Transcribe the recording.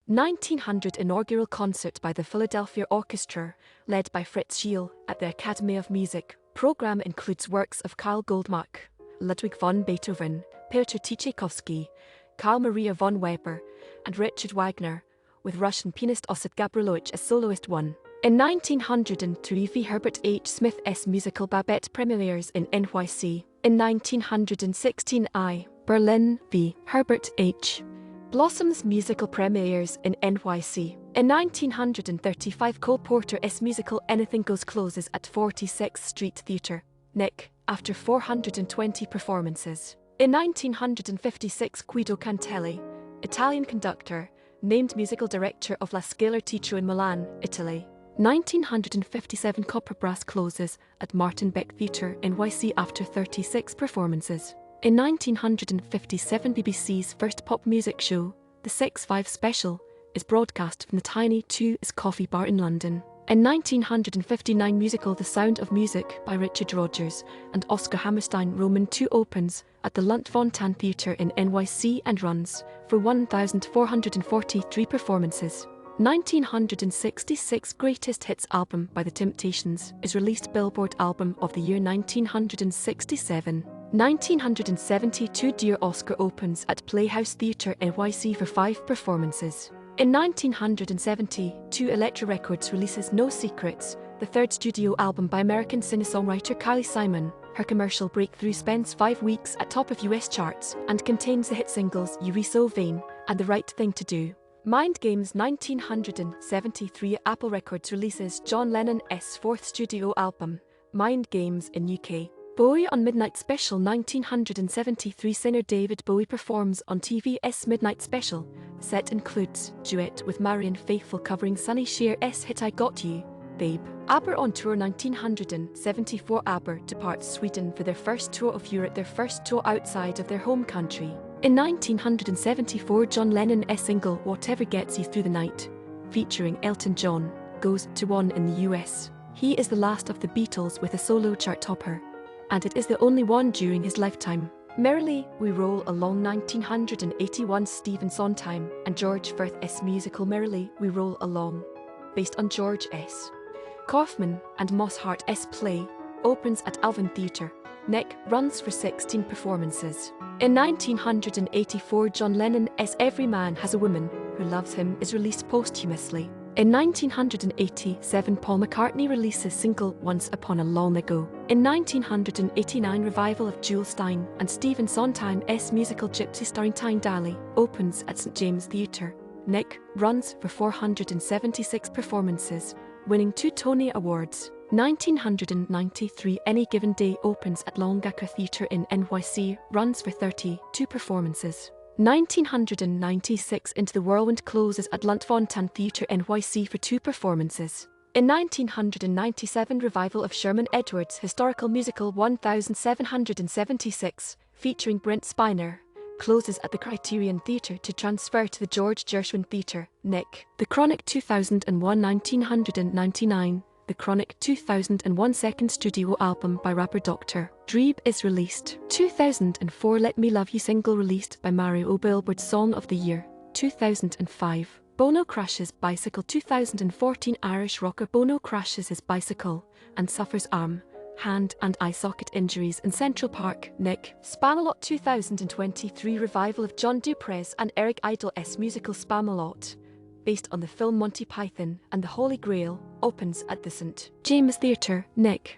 1900 inaugural concert by the Philadelphia Orchestra, led by Fritz Scheel, at the Academy of Music. Program includes works of Carl Goldmark, Ludwig von Beethoven, Piotr Tchaikovsky, Carl Maria von Weber, and Richard Wagner, with Russian pianist Ossip Gabrilowitsch as soloist 1. In 1903 V Herbert H Smith's musical Babette premieres in NYC. In 1916 Berlin V Herbert H. Blossom's musical premieres in NYC. In 1935 Cole Porter's musical Anything Goes closes at 46th Street Theatre, NYC, after 420 performances. In 1956 Guido Cantelli, Italian conductor, named musical director of La Scala Teatro in Milan, Italy. 1957 Copper Brass closes at Martin Beck Theater NYC after 36 performances. In 1957 BBC's first pop music show, The 6-5 Special, is broadcast from the Tiny 2's Coffee Bar in London. In 1959 musical The Sound of Music by Richard Rodgers and Oscar Hammerstein Roman II opens at the Lunt-Fontanne Theatre in NYC and runs for 1,443 performances. 1966 Greatest Hits album by The Temptations is released Billboard Album of the Year 1967. 1972 Dear Oscar opens at Playhouse Theatre NYC for 5 performances. In 1972 Elektra Records releases No Secrets, the third studio album by American singer-songwriter Kylie Simon. Her commercial breakthrough spends 5 weeks at top of US charts and contains the hit singles You Be So Vain and The Right Thing to Do. Mind Games 1973 Apple Records releases John Lennon's fourth studio album, Mind Games in UK. Bowie on Midnight Special 1973 Singer David Bowie performs on TV's Midnight Special. Set includes duet with Marianne Faithfull covering Sonny Cher's hit I Got You, Babe. ABBA On Tour 1974 ABBA departs Sweden for their first tour of Europe, their first tour outside of their home country. In 1974 John Lennon's single Whatever Gets You Through the Night, featuring Elton John, goes to 1 in the US. He is the last of the Beatles with a solo chart topper, and it is the only one during his lifetime. Merrily We Roll Along 1981 Stephen Sondheim and George Firth's musical Merrily We Roll Along, based on George S. Kaufman and Moss Hart's play, opens at Alvin Theatre, NYC, runs for 16 performances. In 1984 John Lennon's Every Man Has a Woman Who Loves Him is released posthumously. In 1987 Paul McCartney releases single Once Upon a Long Ago. In 1989 revival of Jule Stein and Stephen Sondheim's musical Gypsy starring Tyne Daly opens at St James Theatre, NYC, runs for 476 performances, winning 2 Tony Awards. 1993 Any Given Day opens at Longacre Theatre in NYC, runs for 32 performances. 1996 Into the Whirlwind closes at Lunt-Fontanne Theatre NYC for 2 performances. In 1997 revival of Sherman Edwards' historical musical 1776, featuring Brent Spiner, closes at the Criterion Theatre to transfer to the George Gershwin Theatre, NYC. The Chronic 2001 1999 The Chronic 2001 second studio album by rapper Dr. Dre is released. 2004 Let Me Love You single released by Mario Billboard Song of the Year. 2005 Bono crashes bicycle. 2014 Irish rocker Bono crashes his bicycle and suffers arm, hand and eye socket injuries in Central Park, NYC. Spamalot 2023 revival of John Duprez and Eric Idle's musical Spamalot, based on the film Monty Python and the Holy Grail, opens at the St. James Theatre, NYC.